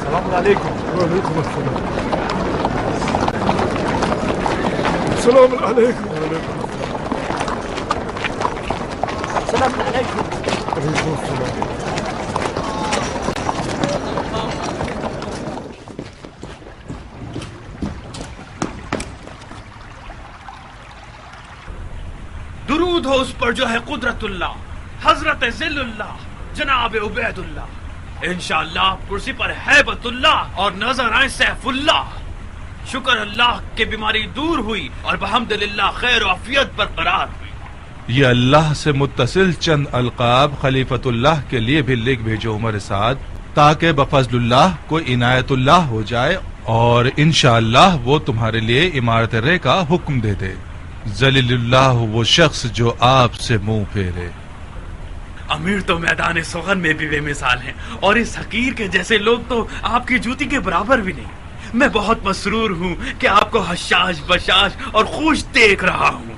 السلام علیکم. وعلیکم السلام. السلام علیکم. السلام علیکم. وعلیکم السلام. درود ہو اس پر جو ہے قدرت اللہ، حضرت ذل اللہ، جناب عبید اللہ. انشاءاللہ آپ کرسی پر ہیبت اللہ اور نظر آئیں سیف اللہ. شکر اللہ کہ بیماری دور ہوئی اور بحمدللہ خیر و عافیت برقرار ہوئی. یہ اللہ سے متصل چند القاب خلیفۃ اللہ کے لیے بھی لکھ بھیجو عمر سعد، تاکہ بفضل اللہ کو عنایت اللہ ہو جائے اور انشاءاللہ وہ تمہارے لیے عمارت رے کا حکم دے دے. ذلیل اللہ وہ شخص جو آپ سے منہ پھیرے. امیر تو میدان سخن میں بھی بے مثال ہیں اور اس حقیر کے جیسے لوگ تو آپ کی جوتی کے برابر بھی نہیں. میں بہت مسرور ہوں کہ آپ کو حشاش بشاش اور خوش دیکھ رہا ہوں.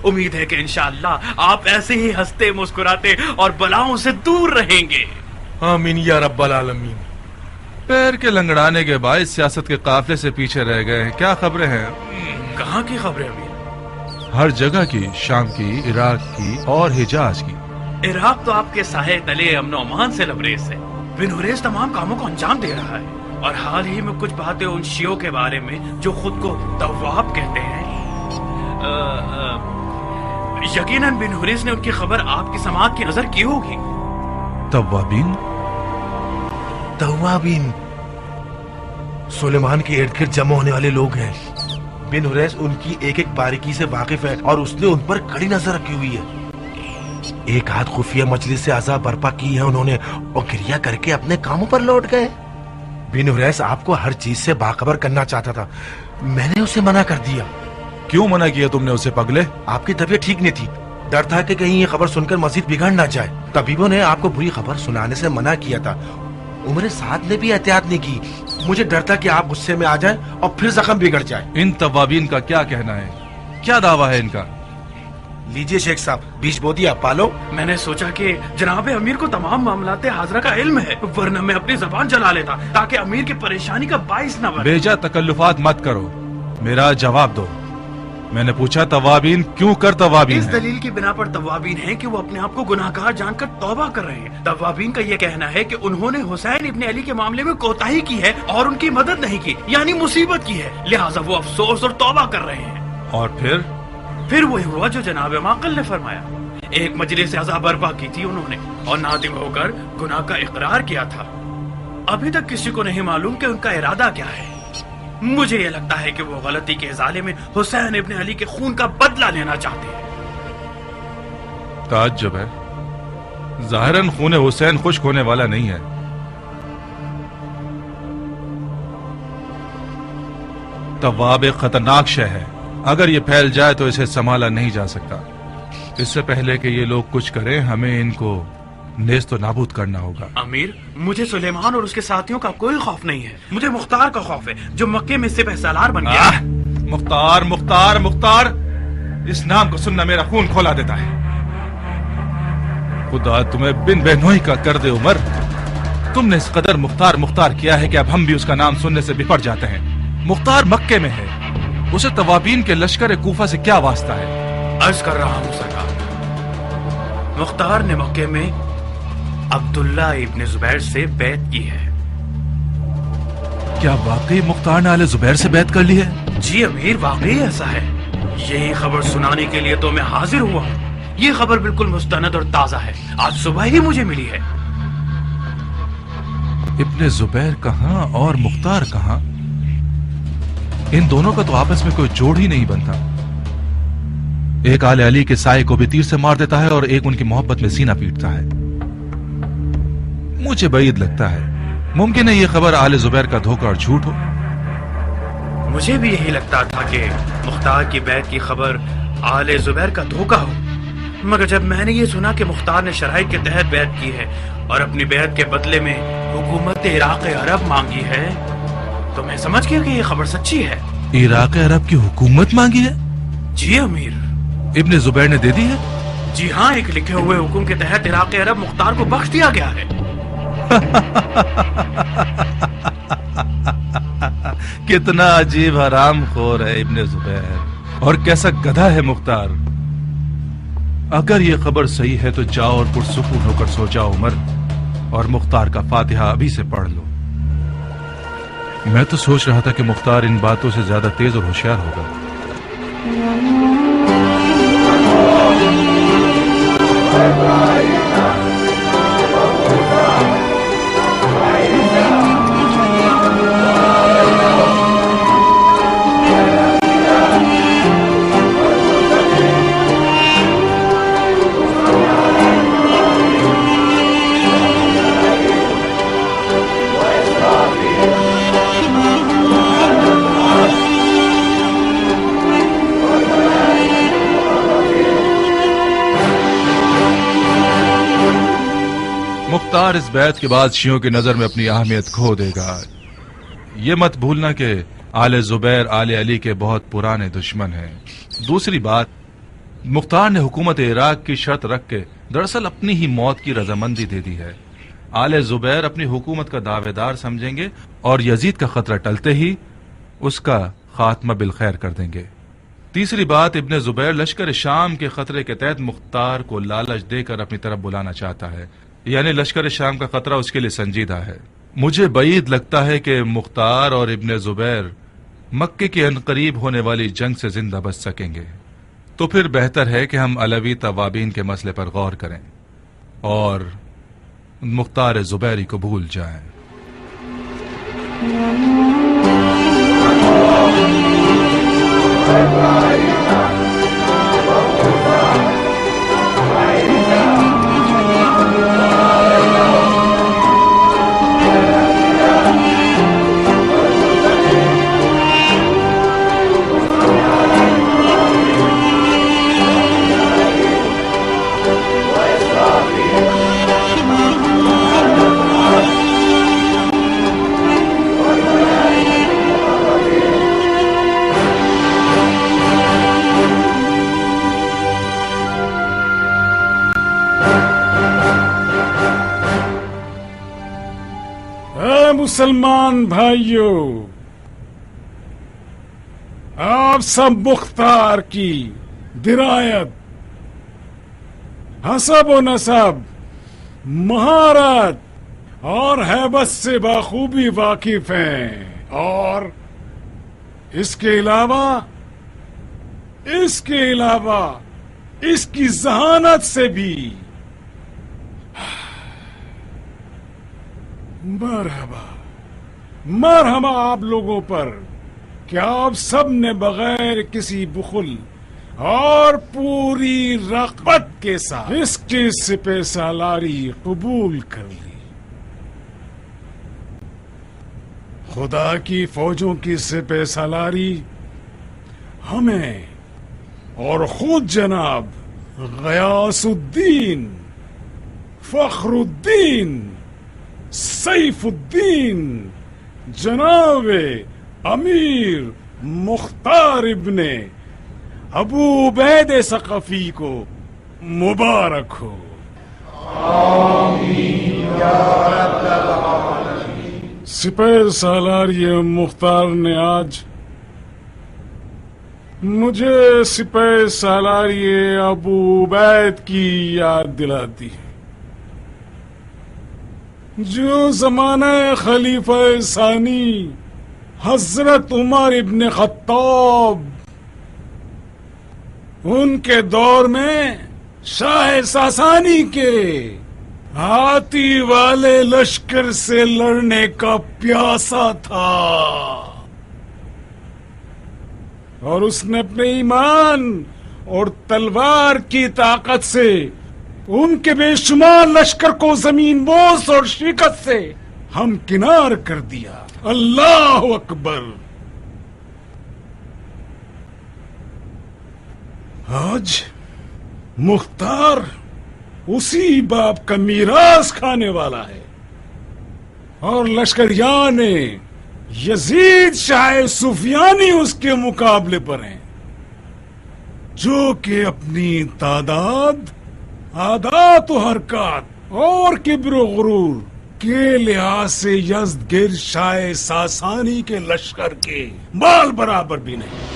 امید ہے کہ انشاءاللہ آپ ایسے ہی ہنستے مسکراتے اور بلاؤں سے دور رہیں گے. آمین یا رب العالمین. پیر کے لنگڑانے کے باعث سیاست کے قافلے سے پیچھے رہ گئے ہیں. کیا خبریں ہیں؟ کہاں کی خبریں امیر؟ ہر جگہ کی، شام کی، عراق کی اور حجاز کی. عراق تو آپ کے سائے تلے امن و امان سے لبریز ہے. بن حریث تمام کاموں کو انجام دے رہا ہے اور حال ہی میں کچھ باتیں ان شیعوں کے بارے میں جو خود کو تواب کہتے ہیں. یقیناً بن حریث نے ان کی خبر آپ کی سماعت کی نظر کی ہوگی. توابین؟ توابین سلیمان کے ارد گرد جمع ہونے والے لوگ ہیں. بن حریث ان کی ایک ایک باریکی سے واقف ہے اور اس نے ان پر کڑی نظر رکھی ہوئی ہے. ایک ہاتھ خفیہ مجلس سے عذاب برپا کی ہے انہوں نے اور گریہ کر کے اپنے کاموں پر لوٹ گئے. بن حریث آپ کو ہر چیز سے باخبر کرنا چاہتا تھا، میں نے اسے منع کر دیا. کیوں منع کیا تم نے اسے پگلے؟ آپ کی طبیعت ٹھیک نہیں تھی، ڈر تھا کہ کہیں یہ خبر سن کر مزید بگڑ نہ جائے. طبیبوں نے آپ کو بری خبر سنانے سے منع کیا تھا. عمر سعد نے بھی احتیاط نہیں کی. مجھے ڈر تھا کہ آپ غصے میں آ جائیں اور پھر زخم بگڑ جائے. ان توابین کا کیا کہنا ہے؟ کیا دعویٰ ہے ان کا؟ لیجئے شیخ صاحب، بیچ بو دیا پالو. میں نے سوچا کہ جناب امیر کو تمام معاملات حاضرہ کا علم ہے، ورنہ میں اپنی زبان چلا لیتا تاکہ امیر کی پریشانی کا باعث نہ بنے. بیجا تکلفات مت کرو، میرا جواب دو. میں نے پوچھا توابین کیوں کر توابین اس ہے؟ دلیل کی بنا پر توابین ہے کہ وہ اپنے آپ کو گناہگار جان کر توبہ کر رہے ہیں. توابین کا یہ کہنا ہے کہ انہوں نے حسین ابن علی کے معاملے میں کوتاہی کی ہے اور ان کی مدد نہیں کی، یعنی مصیبت کی ہے، لہٰذا وہ افسوس اور توبہ کر رہے ہیں. اور پھر وہی ہوا جو جناب معقل نے فرمایا. ایک مجلس سے عذاب برپا کی تھی انہوں نے اور نادم ہو کر گناہ کا اقرار کیا تھا. ابھی تک کسی کو نہیں معلوم کہ ان کا ارادہ کیا ہے. مجھے یہ لگتا ہے کہ وہ غلطی کے ازالے میں حسین ابن علی کے خون کا بدلہ لینا چاہتے ہیں. تعجب ہے، ظاہراً خون حسین خشک ہونے والا نہیں ہے. تواب ایک خطرناک شے ہے، اگر یہ پھیل جائے تو اسے سنبھالا نہیں جا سکتا. اس سے پہلے کہ یہ لوگ کچھ کریں ہمیں ان کو نیست و نابود کرنا ہوگا. امیر، مجھے سلیمان اور اس کے ساتھیوں کا کوئی خوف نہیں ہے، مجھے مختار کا خوف ہے جو مکے میں سپہ سالار بن گیا. مختار مختار مختار، اس نام کو سننا میرا خون کھولا دیتا ہے. خدا تمہیں بن بہنوئی کا کر دے عمر. تم نے اس قدر مختار مختار کیا ہے کہ اب ہم بھی اس کا نام سننے سے بپھر جاتے ہیں. مختار مکے میں ہے، اسے توابین کے لشکر کوفہ سے کیا واسطہ ہے؟ عرض کر رہا ہوں سرکار، مختار نے مکے میں عبداللہ ابن زبیر سے بیعت کی ہے. کیا واقعی مختار نے آل زبیر سے بیعت کر لی ہے؟ جی امیر، واقعی ایسا ہے. یہی خبر سنانے کے لیے تو میں حاضر ہوا ہوں. یہ خبر بالکل مستند اور تازہ ہے، آج صبح ہی مجھے ملی ہے. ابن زبیر کہاں اور مختار کہاں؟ ان دونوں کا تو آپس میں کوئی جوڑ ہی نہیں بنتا. ایک آل علی کے سائے کو بھی تیر سے مار دیتا ہے اور ایک ان کی محبت میں سینہ پیٹتا ہے. مجھے بعید لگتا ہے، ممکن ہے یہ خبر آل زبیر کا دھوکہ اور جھوٹ ہو. مجھے بھی یہی لگتا تھا کہ مختار کی بیعت کی خبر آل زبیر کا دھوکہ ہو، مگر جب میں نے یہ سنا کہ مختار نے شرائط کے تحت بیعت کی ہے اور اپنی بیعت کے بدلے میں حکومت عراق عرب مانگی ہے تو میں سمجھ گیا کہ یہ خبر سچی ہے. عراق عرب کی حکومت مانگی ہے؟ جی امیر. ابن زبیر نے دے دی ہے؟ جی ہاں، ایک لکھے ہوئے حکم کے تحت عراق عرب مختار کو بخش دیا گیا ہے. کتنا عجیب حرام خور ہے ابن زبیر، اور کیسا گدھا ہے مختار۔ اگر یہ خبر صحیح ہے تو جاؤ اور پرسکون ہو کر سو جاؤ عمر، اور مختار کا فاتحہ ابھی سے پڑھ لو۔ میں تو سوچ رہا تھا کہ مختار ان باتوں سے زیادہ تیز اور ہوشیار ہوگا۔ مختار اس بیعت کے بعد شیعوں کی نظر میں اپنی اہمیت کھو دے گا۔ یہ مت بھولنا کہ آل زبیر آل علی کے بہت پرانے دشمن ہیں۔ دوسری بات، مختار نے حکومت عراق کی شرط رکھ کے دراصل اپنی ہی موت کی رضامندی دے دی ہے۔ آل زبیر اپنی حکومت کا دعوے دار سمجھیں گے اور یزید کا خطرہ ٹلتے ہی اس کا خاتمہ بالخیر کر دیں گے۔ تیسری بات، ابن زبیر لشکر شام کے خطرے کے تحت مختار کو لالچ دے کر اپنی طرف بلانا چاہتا ہے، یعنی لشکر شام کا خطرہ اس کے لیے سنجیدہ ہے۔ مجھے بعید لگتا ہے کہ مختار اور ابن زبیر مکے کے عنقریب ہونے والی جنگ سے زندہ بچ سکیں گے، تو پھر بہتر ہے کہ ہم علوی توابین کے مسئلے پر غور کریں اور مختار زبیری کو بھول جائیں۔ مسلمان بھائیوں، آپ سب مختار کی درایت، حسب و نسب، مہارت اور ہیبت سے بخوبی واقف ہیں، اور اس کے علاوہ اس کی ذہانت سے بھی مرحبا آپ لوگوں پر کہ آپ سب نے بغیر کسی بخل اور پوری رغبت کے ساتھ اس کی سپہ سالاری قبول کر لی۔ خدا کی فوجوں کی سپہ سالاری ہمیں اور خود جناب غیاث الدین، فخر الدین، سیف الدین، جناب امیر مختار ابن ابو عبید ثقفی کو مبارک ہو۔ آمین یا رب العالمین۔ سپہ سالاری مختار نے آج مجھے سپہ سالاری ابو عبید کی یاد دلا دی، جو زمانہ خلیفہ ثانی حضرت عمر ابن خطاب، ان کے دور میں شاہ ساسانی کے ہاتھی والے لشکر سے لڑنے کا پیاسا تھا، اور اس نے اپنے ایمان اور تلوار کی طاقت سے ان کے بے شمار لشکر کو زمین بوس اور شکست سے ہمکنار کر دیا۔ اللہ اکبر۔ آج مختار اسی باپ کا میراث کھانے والا ہے، اور لشکریان یزید شاہ سفیانی اس کے مقابلے پر ہیں، جو کہ اپنی تعداد، عادات و حرکات اور کبر و غرور کے لحاظ سے یزدگرد شاہ ساسانی کے لشکر کے بال برابر بھی نہیں.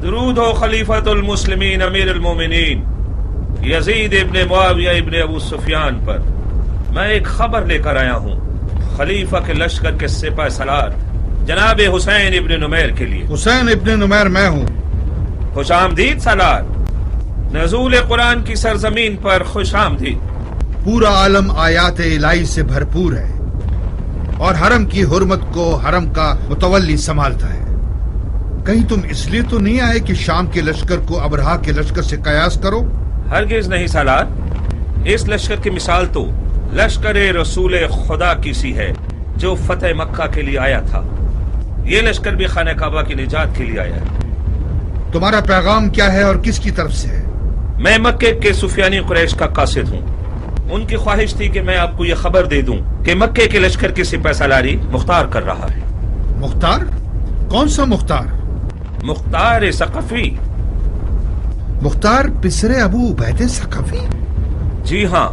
درود ہو خلیفۃ المسلمین امیر المومنین یزید ابن معاویہ ابن ابو سفیان پر. میں ایک خبر لے کر آیا ہوں خلیفہ کے لشکر کے سپہ سالار جناب حسین ابن نمیر کے لیے. حسین ابن نمیر میں ہوں. خوش آمدید سالار. نزول قرآن کی سرزمین پر خوش آمدید. پورا عالم آیات الہی سے بھرپور ہے اور حرم کی حرمت کو حرم کا متولی سنبھالتا ہے. کہیں تم اس لیے تو نہیں آئے کہ شام کے لشکر کو ابرہا کے لشکر سے قیاس کرو؟ ہرگز نہیں سالار. اس لشکر کی مثال تو لشکر رسول خدا کی سی ہے جو فتح مکہ کے لیے آیا تھا. یہ لشکر بھی خانہ کعبہ کی نجات کے لیے آیا ہے. تمہارا پیغام کیا ہے اور کس کی طرف سے ہے؟ میں مکے کے سفیانی قریش کا قاصد ہوں. ان کی خواہش تھی کہ میں آپ کو یہ خبر دے دوں کہ مکے کے لشکر کی سپہ سالاری مختار کر رہا ہے. مختار؟ کون سا مختار؟ مختار ثقفی. مختار پسر ابو عبید ثقفی؟ جی ہاں،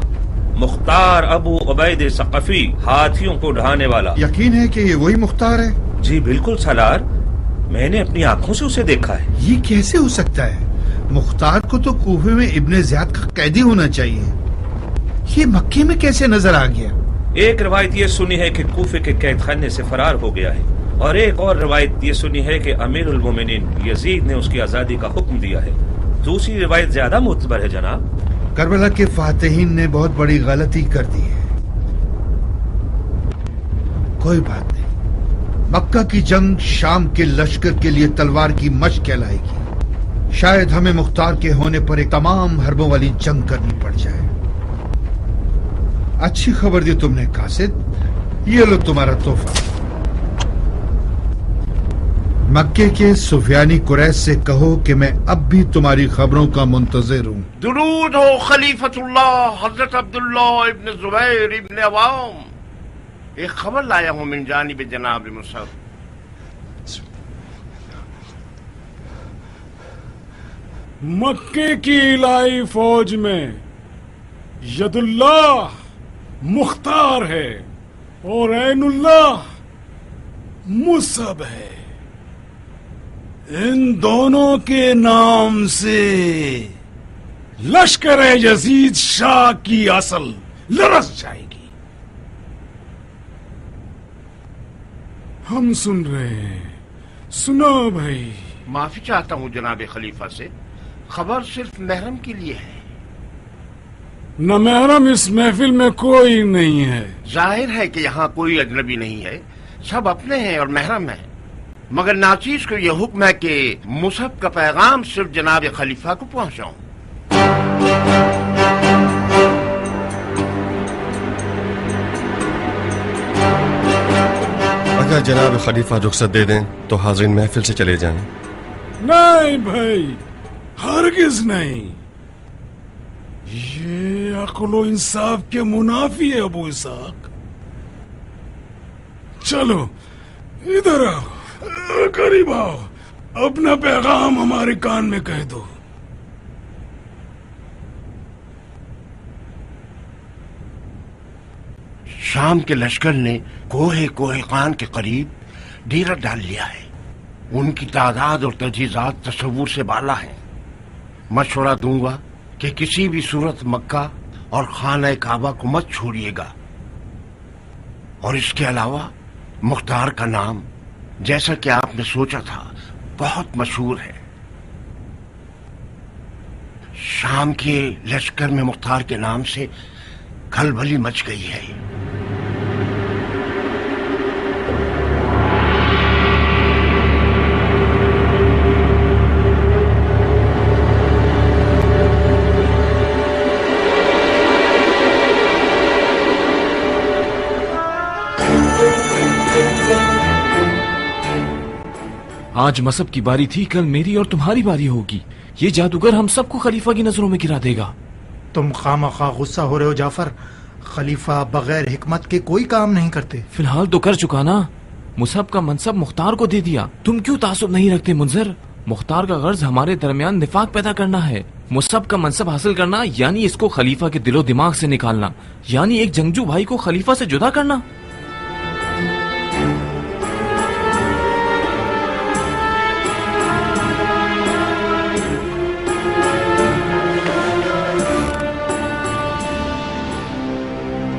مختار ابو عبید ثقفی، ہاتھیوں کو ڈھانے والا. یقین ہے کہ یہ وہی مختار ہے؟ جی بالکل سالار، میں نے اپنی آنکھوں سے اسے دیکھا ہے. یہ کیسے ہو سکتا ہے؟ مختار کو تو کوفے میں ابن زیاد کا قیدی ہونا چاہیے. یہ مکے میں کیسے نظر آ گیا؟ ایک روایت یہ سنی ہے کہ کوفے کے قید خانے سے فرار ہو گیا ہے، اور ایک اور روایت یہ سنی ہے کہ امیر المومنین یزید نے اس کی آزادی کا حکم دیا ہے. دوسری روایت زیادہ معتبر ہے جناب. کربلا کے فاتحین نے بہت بڑی غلطی کر دی ہے. کوئی بات نہیں، مکہ کی جنگ شام کے لشکر کے لیے تلوار کی مشق کہلائے گی. شاید ہمیں مختار کے ہونے پر ایک تمام حربوں والی جنگ کرنی پڑ جائے. اچھی خبر دی تم نے قاصد، یہ لو تمہارا تحفہ. مکے کے سفیانی قریش سے کہو کہ میں اب بھی تمہاری خبروں کا منتظر ہوں. درود ہو خلیفۃ اللہ حضرت عبداللہ ابن زبیر ابن عوام. ایک خبر لایا ہوں من جانب جناب مصعب. مکے کی الہی فوج میں ید اللہ مختار ہے اور عین اللہ مصعب ہے. ان دونوں کے نام سے لشکر یزید شاہ کی اصل لرز جائے گی. ہم سن رہے ہیں، سنو بھائی. معافی چاہتا ہوں جناب خلیفہ سے، خبر صرف محرم کے لیے ہے. نہ محرم اس محفل میں کوئی نہیں ہے. ظاہر ہے کہ یہاں کوئی اجنبی نہیں ہے، سب اپنے ہیں اور محرم ہیں. مگر ناچیز کو یہ حکم ہے کہ مصعب کا پیغام صرف جناب خلیفہ کو پہنچاؤں. اگر جناب خلیفہ رخصت دے دیں تو حاضرین محفل سے چلے جائیں. نہیں بھائی، ہرگز نہیں. یہ عقل و انصاف کے منافی ہے ابو اسحاق. چلو ادھر آؤ، قریب آؤ. अपना पैगाम हमारे कान में कह दो। शाम के लश्कर ने कोहे खान के करीब डेरा डाल लिया है। उनकी तादाद और तजीज़ात तस्वुर से बाला है। मशवरा दूंगा कि किसी भी सूरत मक्का और खाना काबा को मत छोड़िएगा। और इसके अलावा मुख्तार का नाम, जैसा कि आपने सोचा था, बहुत मशहूर है। शाम के लश्कर में मुख्तार के नाम से खलबली मच गई है। आज मसब की बारी थी, कल मेरी और तुम्हारी बारी होगी। ये जादूगर हम सबको खलीफा की नजरों में गिरा देगा। तुम खामखा गुस्सा हो रहे हो जाफर। खलीफा बगैर हिकमत के कोई काम नहीं करते। फिलहाल तो कर चुका ना। मुसहब का मनसब मुख्तार को दे दिया। तुम क्यों तासुब नहीं रखते मुंजर? मुख्तार का गर्ज हमारे दरमियान निफाक पैदा करना है। मुसहब का मनसब हासिल करना यानी इसको खलीफा के दिलो दिमाग से निकालना, यानी एक जंगजू भाई को खलीफा से जुदा करना।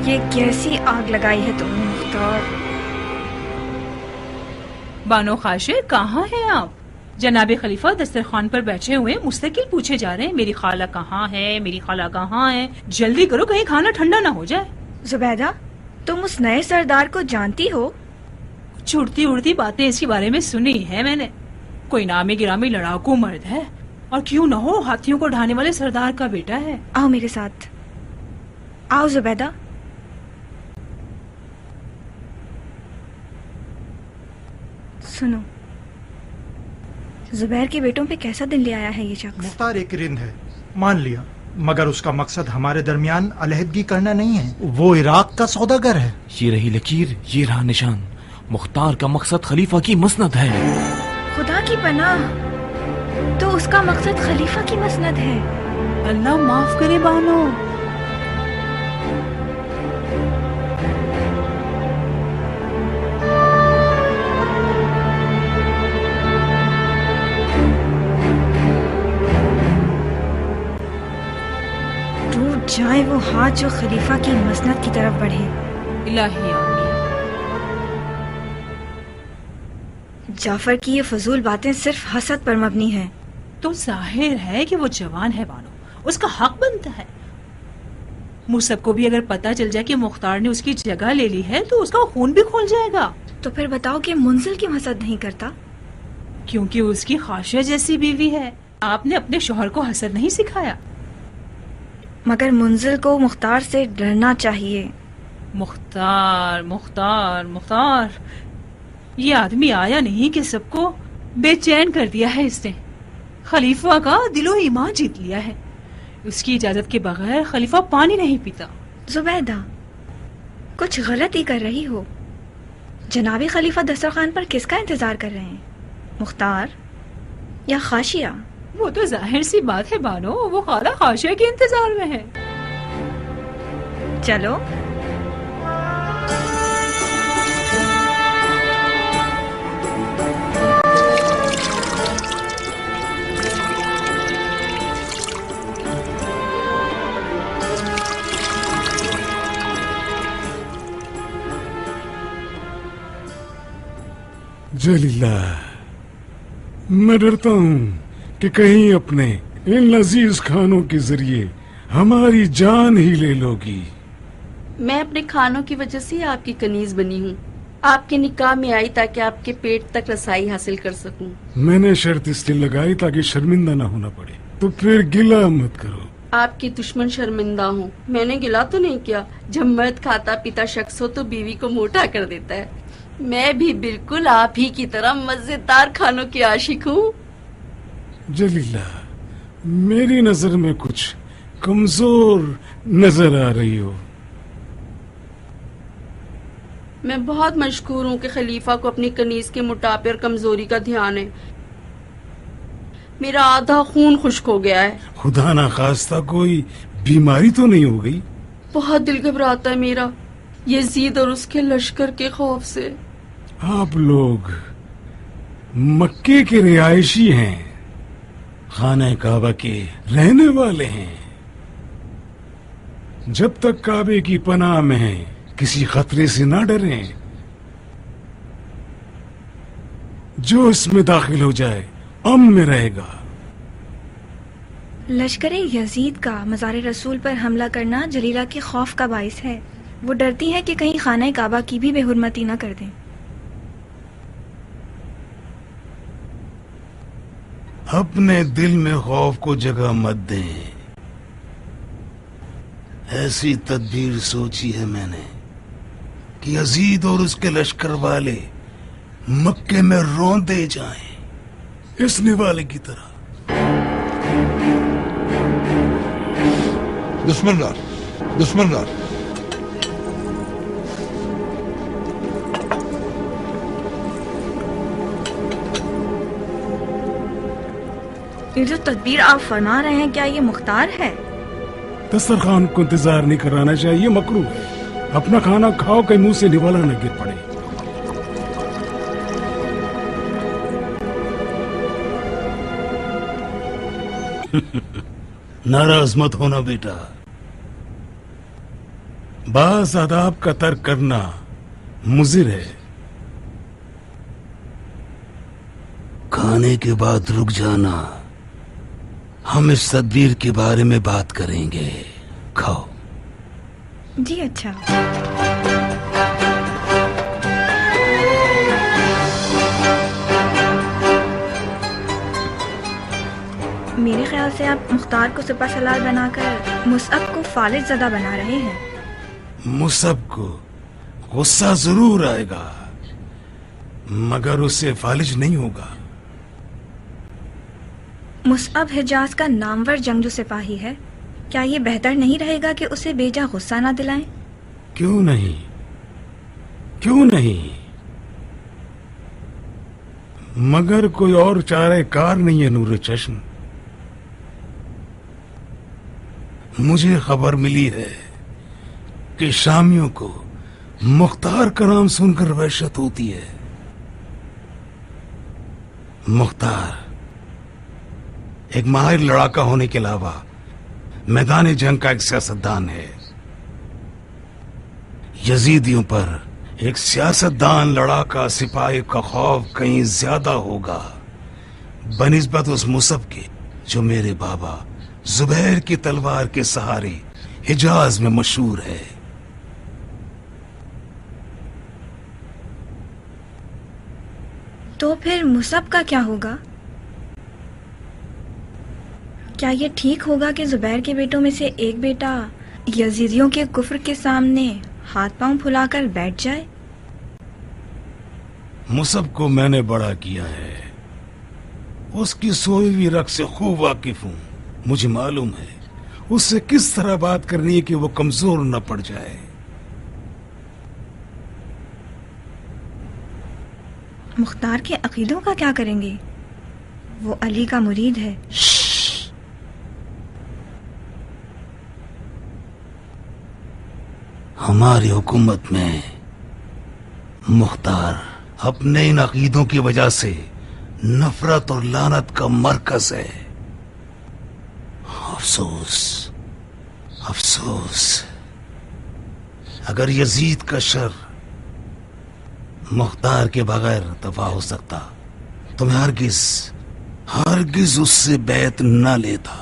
ये कैसी आग लगाई है तुमने मुख्तार? बानो खाशे, कहाँ हैं आप? जनाबे खलीफा दस्तरखान पर बैठे हुए मुस्तकिल पूछे जा रहे हैं, मेरी खाला कहाँ है, मेरी खाला कहाँ है? जल्दी करो, कहीं खाना ठंडा ना हो जाए। जुबैदा, तुम उस नए सरदार को जानती हो? कुछ उड़ती उड़ती बातें इसके बारे में सुनी है मैंने। कोई नामी गिरामी लड़ाकू मर्द है, और क्यों न हो हाथियों को ढाने वाले सरदार का बेटा है। आओ मेरे साथ, आओ जुबैदा। सुनो, जुबैर के बेटों पे कैसा दिन ले आया है ये शख्स? मुख्तार एक रिंद है, मान लिया, मगर उसका मकसद हमारे दरमियान अलहदगी करना नहीं है। वो इराक का सौदागर है। ये रही लकीर, ये रहा निशान। मुख्तार का मकसद खलीफा की मसनद है। खुदा की पनाह, तो उसका मकसद खलीफा की मसनद है। अल्लाह माफ करे बानो। जाए वो हाथ जो खलीफा की मसनद की तरफ बढ़े। इलाही आमीन। जाफर की ये फजूल बातें सिर्फ हसद पर मबनी हैं। तो जाहिर है कि वो जवान है बानो, उसका हक बनता है। मुसहब को भी अगर पता चल जाए कि मुख्तार ने उसकी जगह ले ली है तो उसका खून भी खोल जाएगा। तो फिर बताओ कि मुंजिल क्यों हसद नहीं करता? क्योंकि उसकी खाशिया जैसी बीवी है। आपने अपने शौहर को हसद नहीं सिखाया। मगर मुंजिल को मुख्तार से डरना चाहिए। मुख्तार मुख्तार मुख्तार, ये आदमी आया नहीं कि सबको बेचैन कर दिया है इसने। खलीफा का दिलो ईमान जीत लिया है। उसकी इजाजत के बगैर खलीफा पानी नहीं पीता। जुबैदा, कुछ गलत ही कर रही हो। जनाबी खलीफा दस्तरखान पर किसका इंतजार कर रहे हैं, मुख्तार या खाशिया? वो तो जाहिर सी बात है बानो, वो खाला खाशिया के इंतजार में है। चलो। जलीला, मैं डरता हूँ कि कहीं अपने इन लजीज खानों के जरिए हमारी जान ही ले लोगी। मैं अपने खानों की वजह से आपकी कनीज बनी हूँ। आपके निकाह में आई ताकि आपके पेट तक रसाई हासिल कर सकूं। मैंने शर्त इसलिए लगाई ताकि शर्मिंदा ना होना पड़े। तो फिर गिला मत करो। आपके दुश्मन शर्मिंदा हूँ। मैंने गिला तो नहीं किया। जब मर्द खाता पीता शख्स हो तो बीवी को मोटा कर देता है। मैं भी बिल्कुल आप ही की तरह मजेदार खानों की आशिक हूँ। जलीला, मेरी नजर में कुछ कमजोर नजर आ रही हो। मैं बहुत मशकूर हूँ कि खलीफा को अपनी कनीज के मोटापे और कमजोरी का ध्यान है। मेरा आधा खून खुश्क हो गया है। खुदा ना खास्ता कोई बीमारी तो नहीं हो गई? बहुत दिल घबराता है मेरा यजीद और उसके लश्कर के खौफ से। आप लोग मक्के के रिहायशी हैं, खाना काबा के रहने वाले हैं। जब तक काबे की पनाह में हैं, किसी खतरे से ना डरें। जो इसमें दाखिल हो जाए अमन में रहेगा। लश्कर यजीद का मज़ार रसूल पर हमला करना जलीला के खौफ का बाइस है। वो डरती है कि कहीं खाना काबा की भी बेहुरमती न कर दें। अपने दिल में खौफ को जगह मत दें। ऐसी तदबीर सोची है मैंने कि यजीद और उसके लश्कर वाले मक्के में रौंदे जाएं, इस निवाले की तरह। दुश्मन रार। ये जो तदबीर आप फरमा रहे हैं, क्या ये मुख्तार है? दस्तरखान को इंतजार नहीं कराना चाहिए, मकरूह है। अपना खाना खाओ, कहीं मुंह से निवाला न गिर पड़े। नाराज मत होना बेटा। बास आदाब का तर्क करना मुज़िर है। खाने के बाद रुक जाना, हम इस तदबीर के बारे में बात करेंगे। खाओ। जी अच्छा। मेरे ख्याल से आप मुख्तार को सिपा सलार बनाकर मुसअब को फालिज ज़दा बना रहे हैं। मुसअब को गुस्सा जरूर आएगा, मगर उससे फालिज नहीं होगा। मुसअब हिजाज का नामवर जंगजू सिपाही है। क्या ये बेहतर नहीं रहेगा कि उसे बेजा गुस्सा ना दिलाएं? क्यों नहीं, क्यों नहीं, मगर कोई और चारे कार नहीं है नूर चश्म। मुझे खबर मिली है कि शामियों को मुख्तार का नाम सुनकर वहशत होती है। मुख्तार एक माहिर लड़ाका होने के अलावा मैदान जंग का एक सियासतदान है। यजीदियों पर एक सियासतदान लड़ाका सिपाही का खौफ कहीं ज्यादा होगा बनिस्बत उस मुसअब के जो मेरे बाबा जुबैर की तलवार के सहारे हिजाज में मशहूर है। तो फिर मुसअब का क्या होगा? क्या ये ठीक होगा कि जुबैर के बेटों में से एक बेटा यजीदियों के कुफ्र के सामने हाथ पांव फुलाकर बैठ जाए? मुसअब को मैंने बड़ा किया है, उसकी सोई हुई रग से खूब वाकिफ हूं। मुझे मालूम है उससे किस तरह बात करनी है कि वो कमजोर न पड़ जाए। मुख्तार के अकीदों का क्या करेंगे? वो अली का मुरीद है। हमारी हुकूमत में मुख्तार अपने इन अकीदों की वजह से नफरत और लानत का मरकज है। अफसोस, अफसोस, अगर यजीद का शर मुख्तार के बगैर दफा हो सकता तो मैं हरगिज हरगिज उससे बैत न लेता।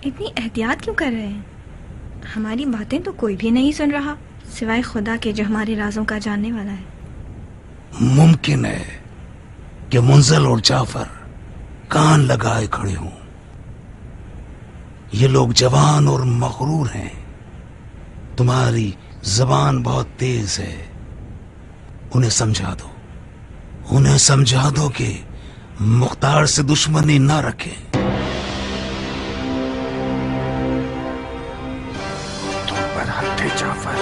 इतनी एहतियात क्यों कर रहे हैं? हमारी बातें तो कोई भी नहीं सुन रहा सिवाय खुदा के जो हमारे राजों का जानने वाला है। मुमकिन है कि मुंजल और जाफर कान लगाए खड़े हों। ये लोग जवान और मगरूर हैं। तुम्हारी जबान बहुत तेज है, उन्हें समझा दो, उन्हें समझा दो कि मुख्तार से दुश्मनी ना रखें। तुम पर हद है जाफर।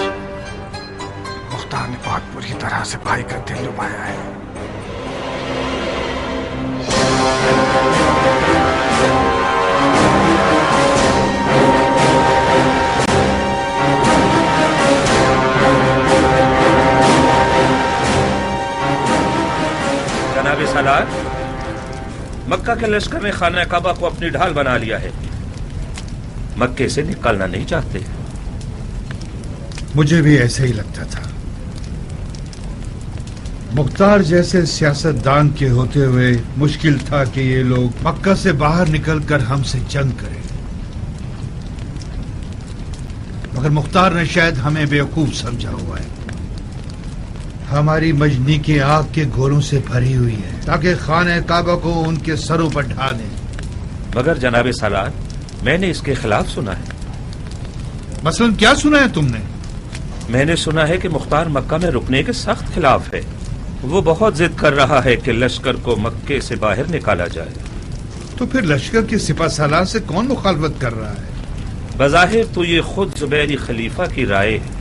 मुख्तार ने बहुत बुरी तरह से भाई का दिल डुबाया है। जनाब सालार, मक्का के लश्कर ने खाना काबा को अपनी ढाल बना लिया है, मक्के से निकलना नहीं चाहते। मुझे भी ऐसा ही लगता था। मुख्तार जैसे सियासतदान के होते हुए मुश्किल था कि ये लोग मक्का से बाहर निकलकर हमसे जंग करें, मगर मुख्तार ने शायद हमें बेवकूफ समझा हुआ है। हमारी मजनी की आग के गोलों से भरी हुई है ताकि खाने काबा को उनके सरों पर ढा दें। मगर जनाब सालार, मैंने इसके खिलाफ सुना है। मसलन क्या सुना है तुमने? मैंने सुना है कि मुख्तार मक्का में रुकने के सख्त खिलाफ है। वो बहुत जिद कर रहा है कि लश्कर को मक्के से बाहर निकाला जाए। तो फिर लश्कर के सिपा सालार से कौन मुखालफत कर रहा है? बज़ाहिर तो ये खुद जुबैरी खलीफा की राय है।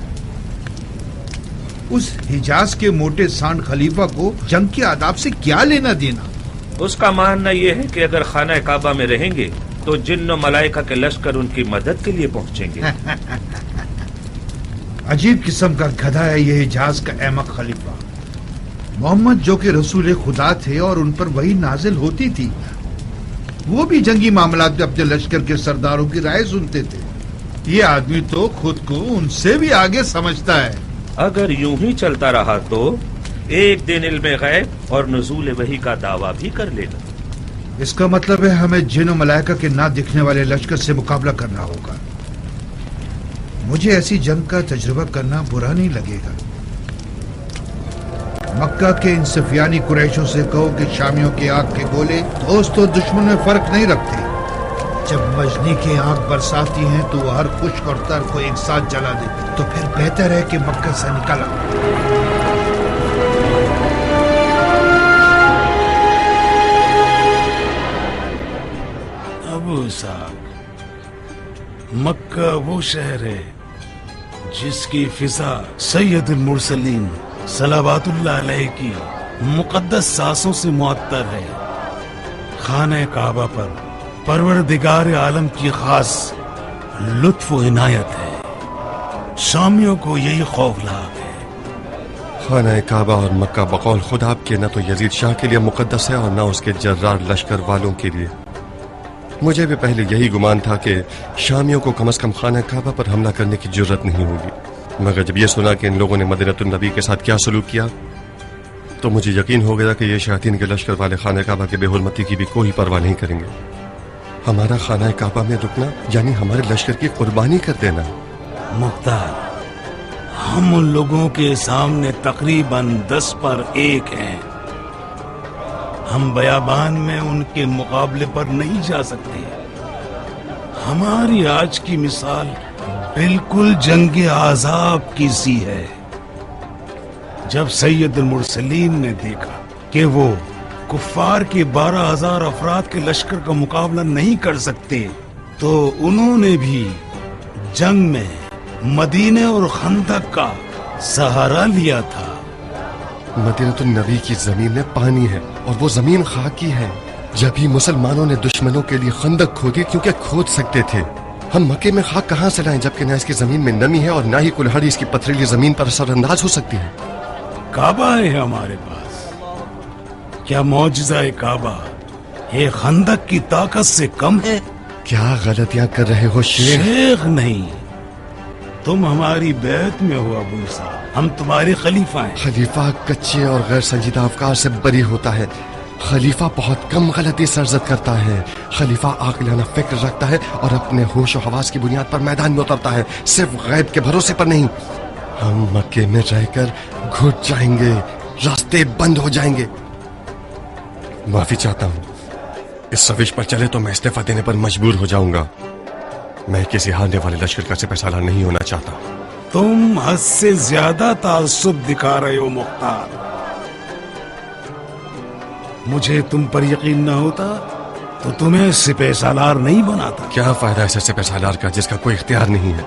उस हिजाज के मोटे सांड खलीफा को जंग के आदाब से क्या लेना देना? उसका मानना यह है कि अगर खाना काबा में रहेंगे तो जिन्न मलाइका के लश्कर उनकी मदद के लिए पहुंचेंगे। अजीब किस्म का गधा है ये हिजाज का अहमक खलीफा। मोहम्मद जो कि रसूल खुदा थे और उन पर वही नाजिल होती थी, वो भी जंगी मामलात में अपने लश्कर के सरदारों की राय सुनते थे। ये आदमी तो खुद को उनसे भी आगे समझता है। अगर यूं ही चलता रहा तो एक दिन इल्म गैब और नुज़ूल वही का दावा भी कर लेगा। इसका मतलब है हमें जिन मलाइका के ना दिखने वाले लश्कर से मुकाबला करना होगा। मुझे ऐसी जंग का तजुर्बा करना बुरा नहीं लगेगा। मक्का के इन सफियानी कुरैशों से कहो कि शामियों की आग के गोले दोस्त और दुश्मन में फर्क नहीं रखते। जब मजनी की आग बरसाती हैं तो वो हर खुश्क और तर को एक साथ जला देती। तो फिर बेहतर है कि मक्का से निकला। अबू साहब, मक्का वो शहर है जिसकी फिजा सैयदुल मुरसलीन सलावतुल्लाह अलैहि की मुकद्दस सांसों से मुअत्तर है। खाने काबा पर परवरदिगार आलम की खास लुत्फ व इनायत है। शामियों को यही खौफनाक है। खाना काबा और मक्का बकौल खुद आपके न तो यजीद शाह के लिए मुकद्दस है और न उसके जर्रार लश्कर वालों के लिए। मुझे भी पहले यही गुमान था कि शामियों को कम से कम खाना काबा पर हमला करने की जरूरत नहीं होगी, मगर जब ये सुना कि इन लोगों ने मदीनतुन नबी के साथ क्या सलूक किया तो मुझे यकीन हो गया कि ये शयातीन के लश्कर वाले खाना काबा के बेहुरमती की भी कोई परवाह नहीं करेंगे। हमारा खाना काबा में रुकना यानी हमारे लश्कर की कुर्बानी कर देना। मुख्तार, हम उन लोगों के सामने तकरीबन 10 पर 1 हैं। हम बयाबान में उनके मुकाबले पर नहीं जा सकते। हमारी आज की मिसाल बिल्कुल जंग आज़ाब की सी है। जब सैयदुल मुरसलीन ने देखा कि वो कुफ्फार के 12,000 अफराद के लश्कर का मुकाबला नहीं कर सकते, तो उन्होंने भी जंग में मदीने और खंदक का सहारा लिया था। मदीनतुन नबी की जमीन में पानी है और वो जमीन खाकी है। जब ही मुसलमानों ने दुश्मनों के लिए खंदक खोदी क्योंकि खोद सकते थे। हम मक्के में खाक कहां से लाएं जबकि न इसकी जमीन में नमी है और न ही कुल्हाड़ी इसकी पथरीली जमीन पर असरअंदाज हो सकती है। काबा है हमारे पास। क्या मौजज़ा काबा ये खंदक की ताकत से कम है? क्या गलतियां कर रहे हो शेख? शेख नहीं, तुम हमारी बैत में हो अबू साहब। हम तुम्हारे खलीफा हैं। खलीफा कच्चे और गैर संजीदा अफकार से बरी होता है। खलीफा बहुत कम गलती सरजद करता है। खलीफा आक़िलाना फिक्र रखता है और अपने होश और हवास की बुनियाद पर मैदान में उतरता है, सिर्फ गैब के भरोसे पर नहीं। हम मक्के में रहकर घुट जाएंगे, रास्ते बंद हो जाएंगे। माफी चाहता हूँ, इस रविश पर चले तो मैं इस्तीफा देने पर मजबूर हो जाऊंगा। मैं किसी हारने वाले लश्कर का सिपहसालार नहीं होना चाहता। तुम हद से ज्यादा ताज्जुब दिखा रहे हो मुख्तार। मुझे तुम पर यकीन न होता तो तुम्हें सिपहसालार नहीं बनाता। क्या फायदा ऐसे सिपहसालार का जिसका कोई इख्तियार नहीं है?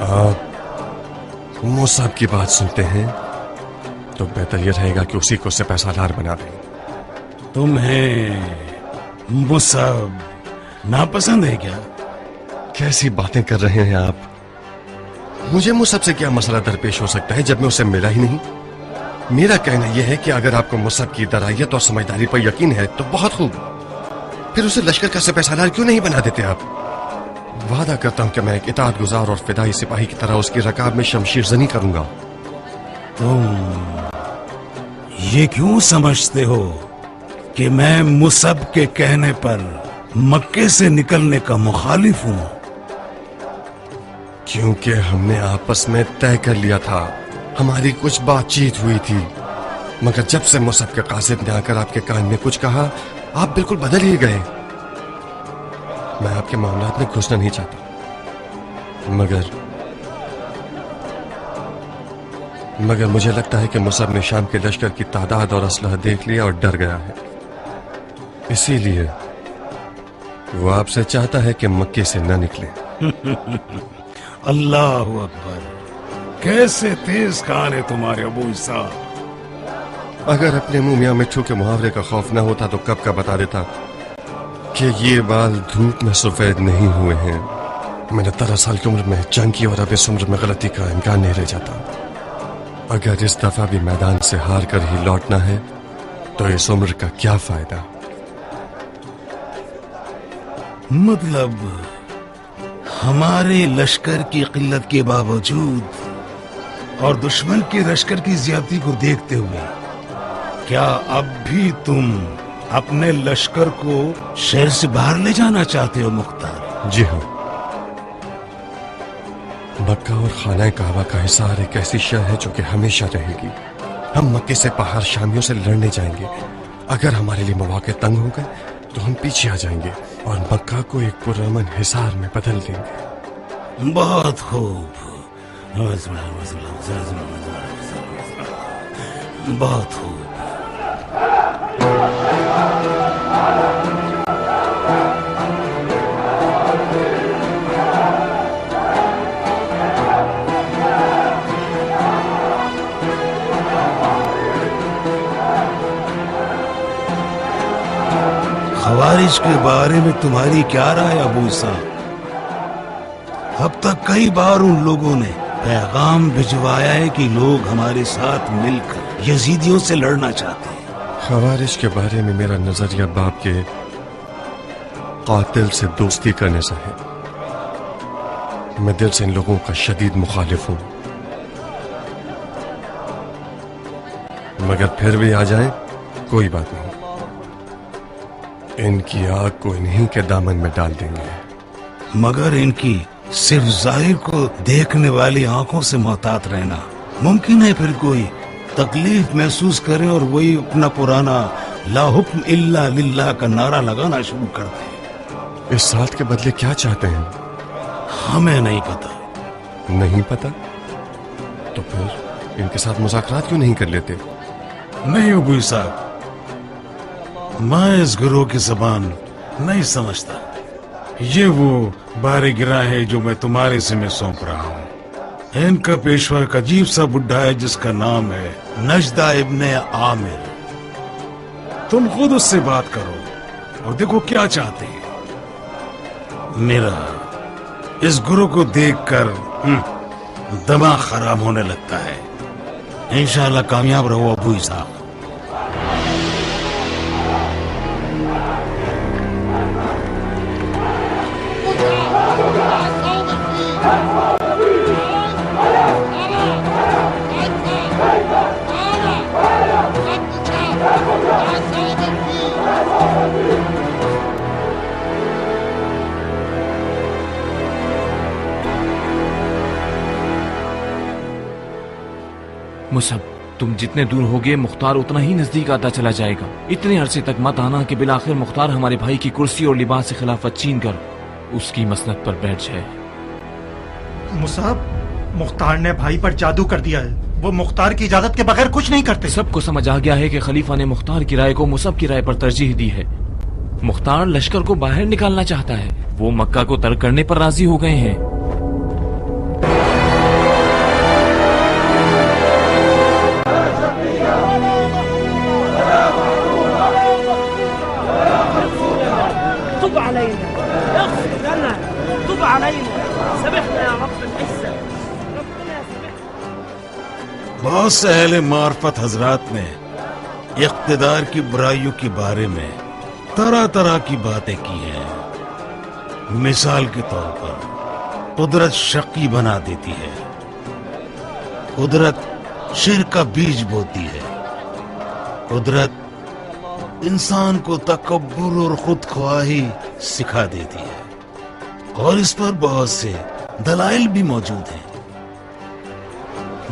आप मुसअब की बात सुनते हैं तो बेहतर यह रहेगा कि उसी को सिपहसालार बना दें। तुम्हें मुसअब नापसंद है क्या? कैसी बातें कर रहे हैं आप? मुझे मुसअब से क्या मसला दरपेश हो सकता है जब मैं उसे मिला ही नहीं? میرا کہنا یہ ہے کہ اگر آپ کو مصعب کی درائیت اور سمجھداری پر یقین ہے تو بہت خوب، پھر اسے لشکر کا سپہ سالار کیوں نہیں بنا دیتے آپ؟ وعدہ کرتا ہوں کہ میں ایک اطاعت گزار اور فدائی سپاہی کی طرح اس کی رکاب میں شمشیر زنی کروں گا۔ تم یہ کیوں سمجھتے ہو کہ میں مصعب کے کہنے پر مکے سے نکلنے کا مخالف ہوں؟ کیونکہ ہم نے آپس میں طے کر لیا تھا، ہماری کچھ بات چیت ہوئی تھی، مگر جب سے مصعب کے قاصد نے آ کر آپ کے کان میں کچھ کہا آپ بالکل بدل ہی گئے۔ میں آپ کے معاملات میں گھسنا نہیں چاہتا، مگر مجھے لگتا ہے کہ مصعب نے شام کے لشکر کی تعداد اور اسلحہ دیکھ لیا اور ڈر گیا ہے، اسی لیے وہ آپ سے چاہتا ہے کہ مکے سے نہ نکلے۔ اللہ اکبر، کیسے تیز کان ہے تمہارے ابو اسحاق۔ اگر اپنے منہ میاں مٹھو کے محاورے کا خوف نہ ہوتا تو کب کا بتا دیتا کہ یہ بال دھوپ میں سفید نہیں ہوئے ہیں۔ میں نے 13 سال کی عمر میں جنگ کی اور اب اس عمر میں غلطی کا امکان نہیں رہ جاتا۔ اگر اس دفعہ بھی میدان سے ہار کر ہی لوٹنا ہے تو اس عمر کا کیا فائدہ؟ مطلب ہمارے لشکر کی قلت کے باوجود اور دشمن کے لشکر کی زیادتی کو دیکھتے ہوئے کیا اب بھی تم اپنے لشکر کو شہر سے باہر لے جانا چاہتے ہو مختار؟ جی ہاں، مکہ اور خانہ کعبہ کا حصار ایک ایسی شے ہے جو کہ ہمیشہ رہے گی۔ ہم مکے سے باہر شامیوں سے لڑنے جائیں گے، اگر ہمارے لیے مواقع تنگ ہو گئے تو ہم پیچھے آ جائیں گے اور مکہ کو ایک پرامن حصار میں بدل دیں گے۔ بہت خوب، بہت خوب۔ خوارج کے بارے میں تمہاری کیا رائے ابو اسحاق؟ اب تک کئی بار ان لوگوں نے پیغام بھجوایا ہے کہ لوگ ہمارے ساتھ مل کر یزیدیوں سے لڑنا چاہتے ہیں۔ خوارج کے بارے میں میرا نظریہ باپ کے قاتل سے دوستی کرنے سے ہے۔ میں دل سے ان لوگوں کا شدید مخالف ہوں، مگر پھر بھی آ جائیں کوئی بات نہیں، ان کی آگ کو انہی کے دامن میں ڈال دیں گے۔ مگر ان کی صرف ظاہر کو دیکھنے والی آنکھوں سے محتاط رہنا۔ ممکن ہے پھر کوئی تکلیف محسوس کرے اور وہی اپنا پرانا لا حکم الا للہ کا نعرہ لگانا شروع کر دے۔ اس ساتھ کے بدلے کیا چاہتے ہیں؟ ہمیں نہیں پتا۔ نہیں پتا تو پھر ان کے ساتھ مذاکرات کیوں نہیں کر لیتے؟ نہیں ابو اسحاق، میں اس گروہ کی زبان نہیں سمجھتا۔ یہ وہ بار گرہ ہے جو میں تمہارے سے میں سونپ رہا ہوں۔ ان کا پیشوا ایک عجیب سا بڈھا ہے جس کا نام ہے نجدہ ابن عامر۔ تم خود اس سے بات کرو اور دیکھو کیا چاہتے ہیں۔ میرا اس گروہ کو دیکھ کر دماغ خراب ہونے لگتا ہے۔ انشاءاللہ کامیاب رہو ابو اسحاق۔ مصعب، تم جتنے دور ہوگے مختار اتنا ہی نزدیک آتا چلا جائے گا۔ اتنے عرصے تک مت آنا کہ بالآخر مختار ہمارے بھائی کی کرسی اور لباس سے خلافت چھین کر اس کی مسند پر بیٹھ جائے۔ مصعب، مختار نے بھائی پر جادو کر دیا ہے، وہ مختار کی اجازت کے بغیر کچھ نہیں کرتے۔ سب کو سمجھ آ گیا ہے کہ خلیفہ نے مختار کی رائے کو مصعب کی رائے پر ترجیح دی ہے۔ مختار لشکر کو باہر نکالنا چاہتا ہے، وہ مکہ کو ترک کرنے پر راضی ہو گئے ہیں۔ بہت سے اہل معرفت حضرات نے اقتدار کی برائیوں کے بارے میں طرح طرح کی باتیں کی ہیں. مثال کے طور پر قدرت شقی بنا دیتی ہے، قدرت شر کا بیج بوتی ہے، قدرت انسان کو تکبر اور خود خواہی سکھا دیتی ہے، اور اس پر بہت سے دلائل بھی موجود ہیں.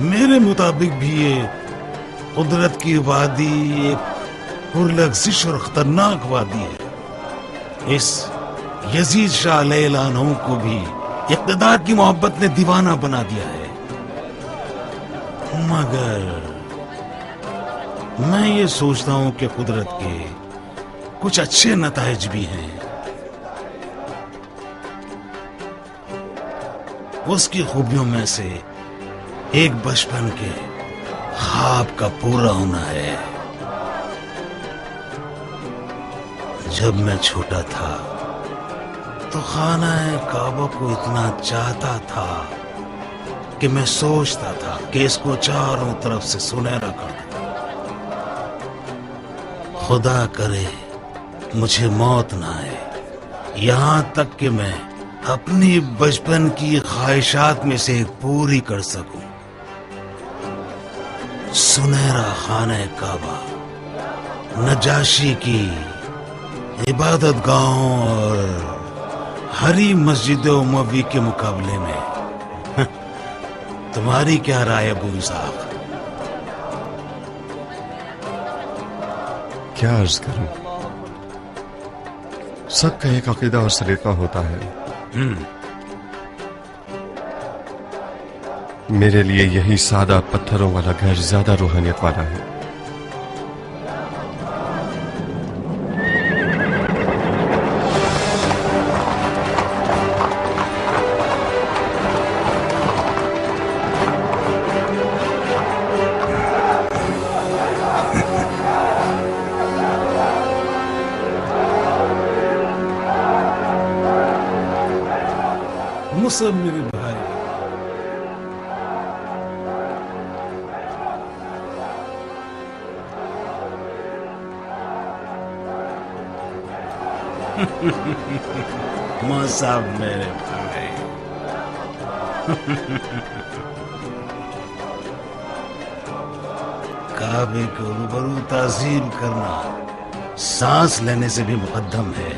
میرے مطابق بھی یہ قدرت کی وادی ایک پرلغزش اور خطرناک وادی ہے. اس یزید شاہ علیہ العنہ کو بھی اقتدار کی محبت نے دیوانہ بنا دیا ہے. مگر میں یہ سوچتا ہوں کہ قدرت کے کچھ اچھے نتائج بھی ہیں. اس کی خوبیوں میں سے ایک بچپن کے خواب کا پورا ہونا ہے. جب میں چھوٹا تھا تو خانہ کعبہ کو اتنا چاہتا تھا کہ میں سوچتا تھا کہ اس کو چاروں طرف سے سنہرا کر دوں. خدا کرے مجھے موت نہ آئے یہاں تک کہ میں اپنی بچپن کی خواہشات میں سے ایک پوری کر سکوں. سنہرا خانہ کعبہ نجاشی کی عبادت گاہوں اور ہری مسجد اموی کے مقابلے میں تمہاری کیا رائے ابو اسحاق؟ کیا عرض کروں، سب کا ایک عقیدہ اور سلیقہ ہوتا ہے. میرے لیے یہی سادہ پتھروں والا گھر زیادہ روحانیت والا ہے. مصعب میرے بھائی، مصعب میرے بھائی، کعبے کو روبرو تعظیم کرنا سانس لینے سے بھی مقدم ہے.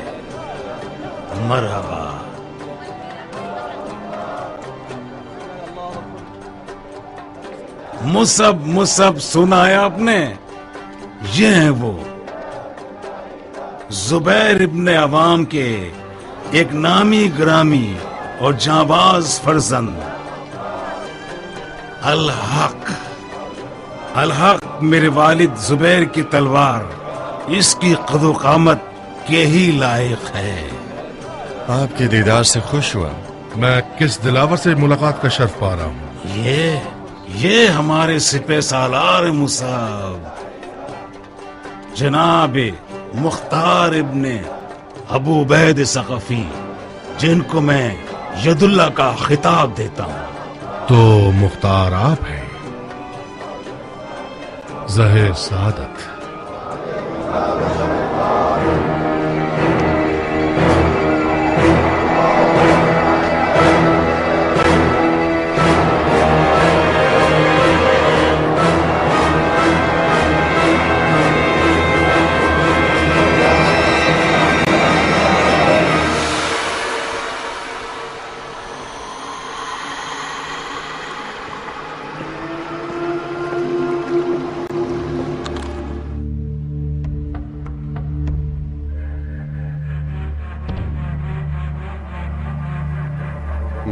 مرحبا. مصعب سنا ہے آپ نے؟ یہ ہیں وہ زبیر ابن عوام کے ایک نامی گرامی اور جانباز فرزند الحق میرے والد زبیر کی تلوار اس کی قد و قامت کے ہی لائق ہے. آپ کے دیدار سے خوش ہوا. میں کس دلاور سے ملاقات کا شرف پا رہا ہوں؟ یہ ہمارے سپہ سالار مصعب جناب مختار ابن ابو عبید ثقفی، جن کو میں ید اللہ کا خطاب دیتا ہوں. تو مختار آپ ہیں؟ ظاہر سعادت.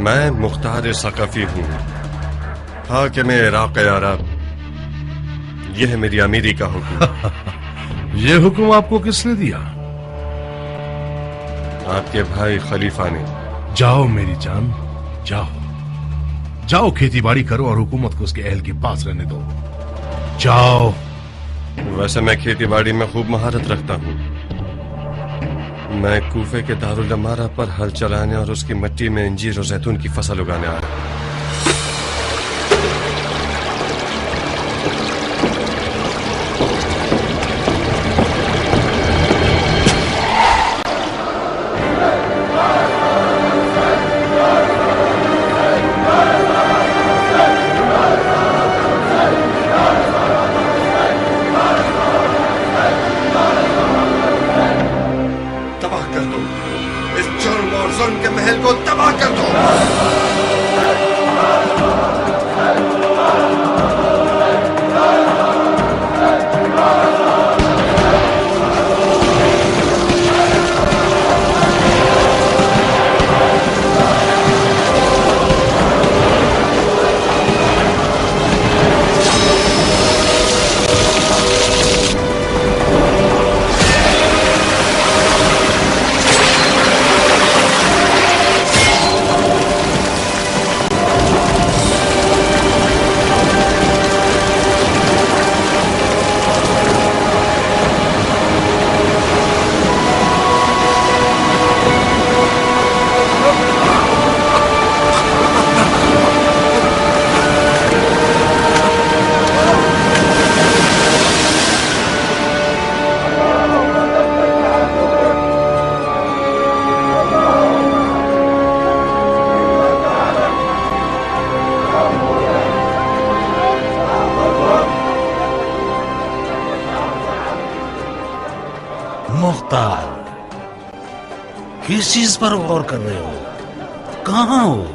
میں مختار ثقفی ہوں، حاکم عراق عرب. یہ ہے میری امیری کا حکم. یہ حکم آپ کو کس نے دیا؟ آپ کے بھائی خلیفہ نے. جاؤ میری جان، جاؤ کھیتی باڑی کرو اور حکومت کو اس کے اہل کے پاس رہنے دو. جاؤ. ویسے میں کھیتی باڑی میں خوب مہارت رکھتا ہوں. میں کوفے کے دارالعمارہ پر ہل چلانے اور اس کی مٹی میں انجیر اور زیتون کی فصل اگانے آ رہا ہوں. मुख्तार, किस चीज पर गौर कर रहे हो? कहाँ हो?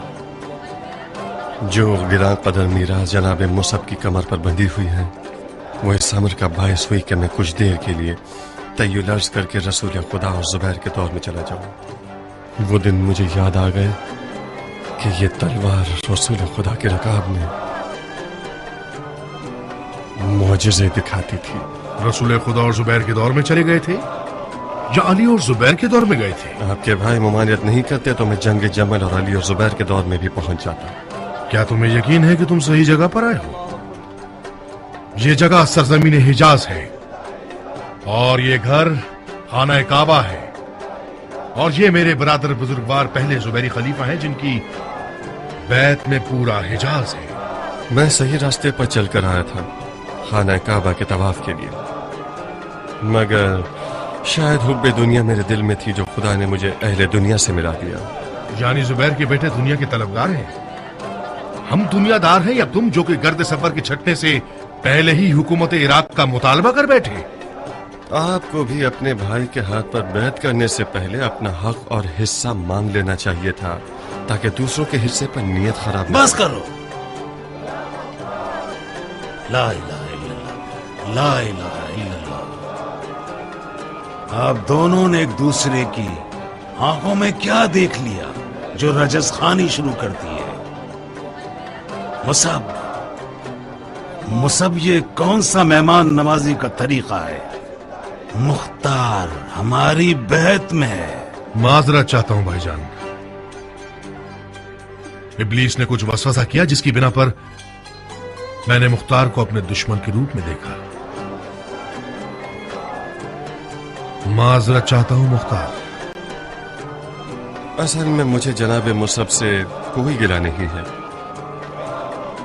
जो गिरा कदर मीराज जनाब मुसब की कमर पर बंधी हुई है, वो इस अमर का बायस हुई कि मैं कुछ देर के लिए तय्युल अर्ज करके रसूल खुदा और जुबैर के दौर में चला जाऊं। वो दिन मुझे याद आ गए कि ये तलवार रसूल खुदा के रकाब में मुआजिज़े दिखाती थी। रसूल खुदा और जुबैर के दौर में चले गए थे या अली और जुबैर के दौर में गए थे? आपके भाई ममानियत नहीं करते तो मैं जंग जमल और अली और जुबैर के दौर में भी पहुंच जाता। क्या तुम्हें यकीन है कि तुम सही जगह पर आए हो? ये जगह सरजमीन हिजाज है और ये घर खाना काबा है और ये मेरे बरादर बुजुर्गवार पहले जुबैरी खलीफा हैं जिनकी बैत में पूरा हिजाज है। मैं सही रास्ते पर चलकर आया था खाना काबा के तवाफ के लिए, मगर शायद हुब्बे दुनिया मेरे दिल में थी जो खुदा ने मुझे अहले दुनिया से मिला दिया। यानी जुबैर के बेटे दुनिया के तलबगार हैं। हम दुनियादार हैं या तुम जो कि गर्द सफर के छटने से पहले ही हुकूमत इराक का मुतालबा कर बैठे? आपको भी अपने भाई के हाथ पर बैत करने से पहले अपना हक और हिस्सा मांग लेना चाहिए था ताकि दूसरों के हिस्से पर नीयत खराब न बस करो। ला इलाहा इल्लल्लाह, ला इलाहा इल्लल्लाह। आप दोनों ने एक दूसरे की आंखों में क्या देख लिया जो रजस खानी शुरू कर दी है? मुसब ये कौन सा मेहमान नवाजी का तरीका है? मुख्तार हमारी बेहत में है। माजरत चाहता हूं भाईजान, इब्लीस ने कुछ वसवसा किया जिसकी बिना पर मैंने मुख्तार को अपने दुश्मन के रूप में देखा। माजरत चाहता हूं मुख्तार। असल में मुझे जनाब मुसब से कोई गिला नहीं है।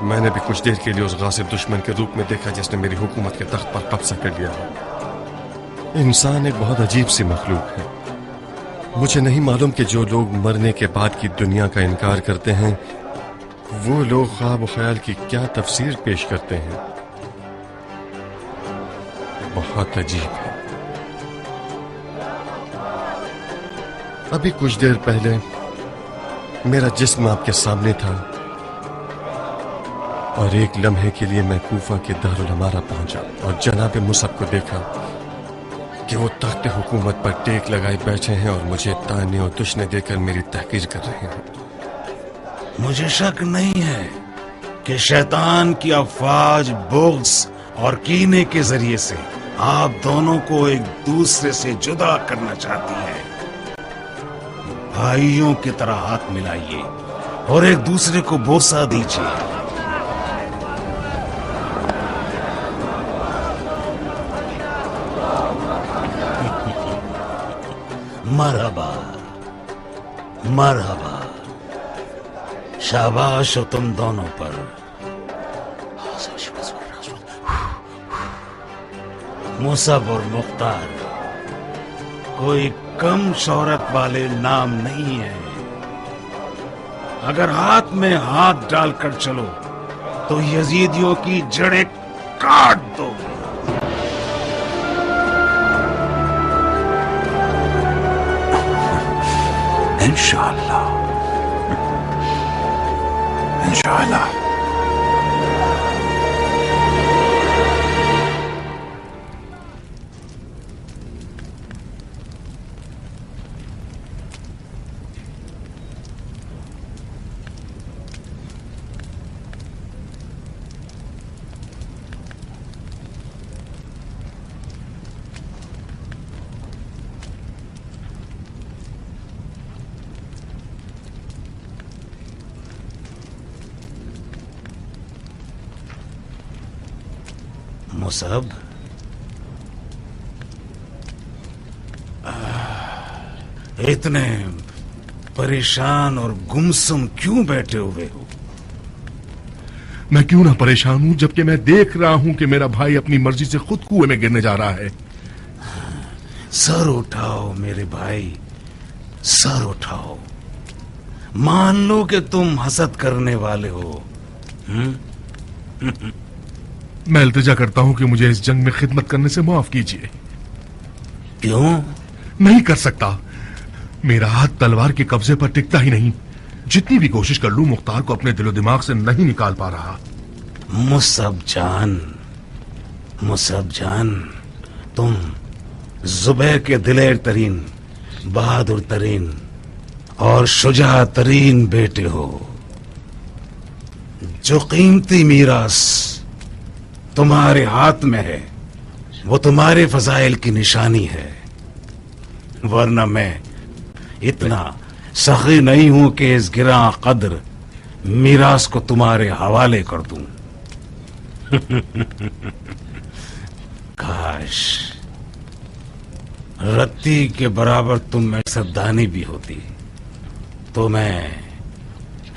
मैंने भी कुछ देर के लिए उस गासिब दुश्मन के रूप में देखा जिसने मेरी हुकूमत के तख्त पर कब्जा कर लिया है। इंसान एक बहुत अजीब सी मखलूक है। मुझे नहीं मालूम कि जो लोग मरने के बाद की दुनिया का इनकार करते हैं वो लोग ख्वाब और ख्याल की क्या तफसीर पेश करते हैं। बहुत अजीब है। अभी कुछ देर पहले मेरा जिस्म आपके सामने था और एक लम्हे के लिए मैं कूफा के दारुल अमारा पहुंचा और जनाब मुसब को देखा कि वो तख्त हुकूमत पर टेक लगाए बैठे हैं और मुझे ताने और दुश्मने देकर मेरी तहकीर कर रहे हैं। मुझे शक नहीं है कि शैतान की अफवाज बुग़्ज़ और कीने के जरिए से आप दोनों को एक दूसरे से जुदा करना चाहती है। भाइयों की तरह हाथ मिलाइए और एक दूसरे को बोसा दीजिए। मरहबा मरहबा, शाबाश हो तुम दोनों पर। मुसब और मुख्तार कोई कम शोहरत वाले नाम नहीं है। अगर हाथ में हाथ डालकर चलो तो यजीदियों की जड़ें काट दो। इंशाअल्लाह इंशाअल्लाह। मुसब, इतने परेशान और गुमसुम क्यों बैठे हुए हो? मैं क्यों ना परेशान हूं जबकि मैं देख रहा हूं कि मेरा भाई अपनी मर्जी से खुद कुएं में गिरने जा रहा है। सर उठाओ मेरे भाई, सर उठाओ। मान लो कि तुम हसद करने वाले हो। मैं इल्तिजा करता हूं कि मुझे इस जंग में खिदमत करने से माफ कीजिए। क्यों? नहीं कर सकता। मेरा हाथ तलवार के कब्जे पर टिकता ही नहीं। जितनी भी कोशिश कर लूं मुख्तार को अपने दिलो दिमाग से नहीं निकाल पा रहा। मुसब जान, तुम जुबैर के दिलेर तरीन, बहादुर तरीन और शुजा तरीन बेटे हो। जो कीमती मीरास तुम्हारे हाथ में है वो तुम्हारे फजाइल की निशानी है, वरना मैं इतना सखी नहीं हूं कि इस गिरा कद्र मीरास को तुम्हारे हवाले कर दूं। काश रत्ती के बराबर तुम में सद्दानी भी होती तो मैं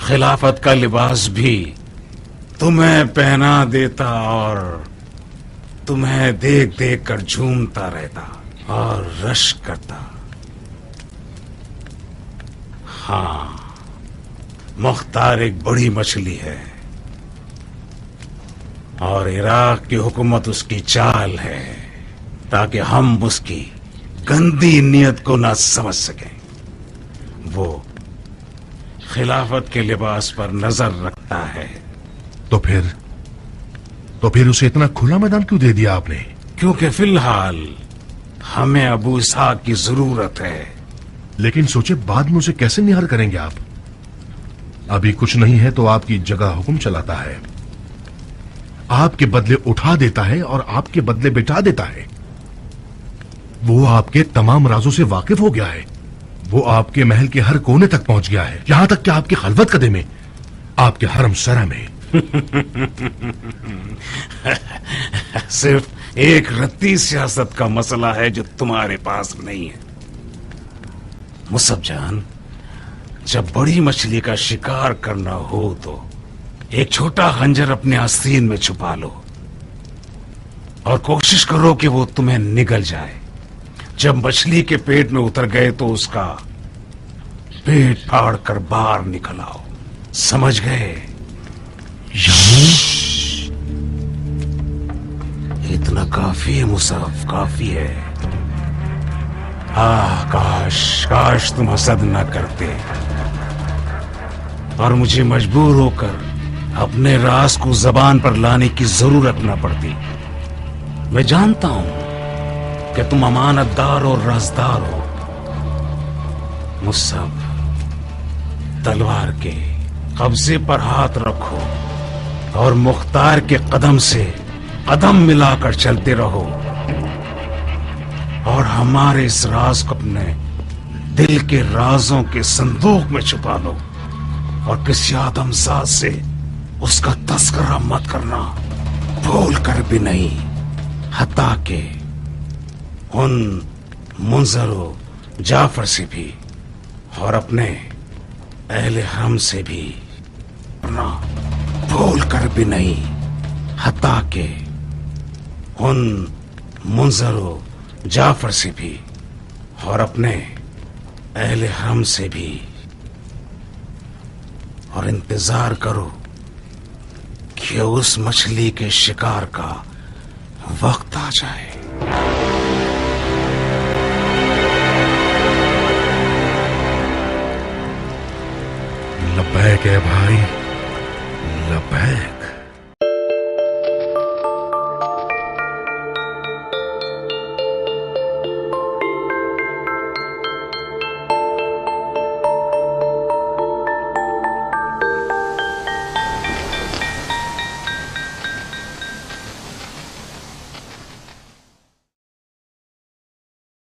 खिलाफत का लिबास भी तुम्हें पहना देता और तुम्हें देख देख कर झूमता रहता और रश करता। हाँ, मुख्तार एक बड़ी मछली है और इराक की हुकूमत उसकी चाल है ताकि हम उसकी गंदी नीयत को ना समझ सकें। वो खिलाफत के लिबास पर नजर रखता है। तो फिर उसे इतना खुला मैदान क्यों दे दिया आपने? क्योंकि फिलहाल हमें अबू इसहाक की जरूरत है। लेकिन सोचे बाद में उसे कैसे निहार करेंगे आप? अभी कुछ नहीं है तो आपकी जगह हुक्म चलाता है, आपके बदले उठा देता है और आपके बदले बिठा देता है। वो आपके तमाम राजों से वाकिफ हो गया है। वो आपके महल के हर कोने तक पहुंच गया है, यहां तक कि आपके खलवत कदे में, आपके हरम सरा में। सिर्फ एक रत्ती सियासत का मसला है जो तुम्हारे पास नहीं है। मुसब जान, जब बड़ी मछली का शिकार करना हो तो एक छोटा खंजर अपने आस्तीन में छुपा लो और कोशिश करो कि वो तुम्हें निगल जाए। जब मछली के पेट में उतर गए तो उसका पेट फाड़ कर बाहर निकल आओ। समझ गए? इतना काफी है मुसफ, काफी है। काश तुम हसद न करते और मुझे मजबूर होकर अपने राज को जबान पर लाने की जरूरत न पड़ती। मैं जानता हूं कि तुम अमानतदार और राजदार हो। मुसब, तलवार के कब्जे पर हाथ रखो और मुख्तार के कदम से कदम मिलाकर चलते रहो और हमारे इस राज को अपने दिल के राजों के संदूक में छुपा लो और किसी आदमजात से उसका तस्करा मत करना, भूल कर भी नहीं। हत्ता के उन मुंजरो जाफर से भी और अपने अहले हरम से भी ना भूल कर भी नहीं। हत्ता के उन मुंजरो जाफर से भी और अपने अहले हरम से भी। और इंतजार करो कि उस मछली के शिकार का वक्त आ जाए। लब्बैक है भाई।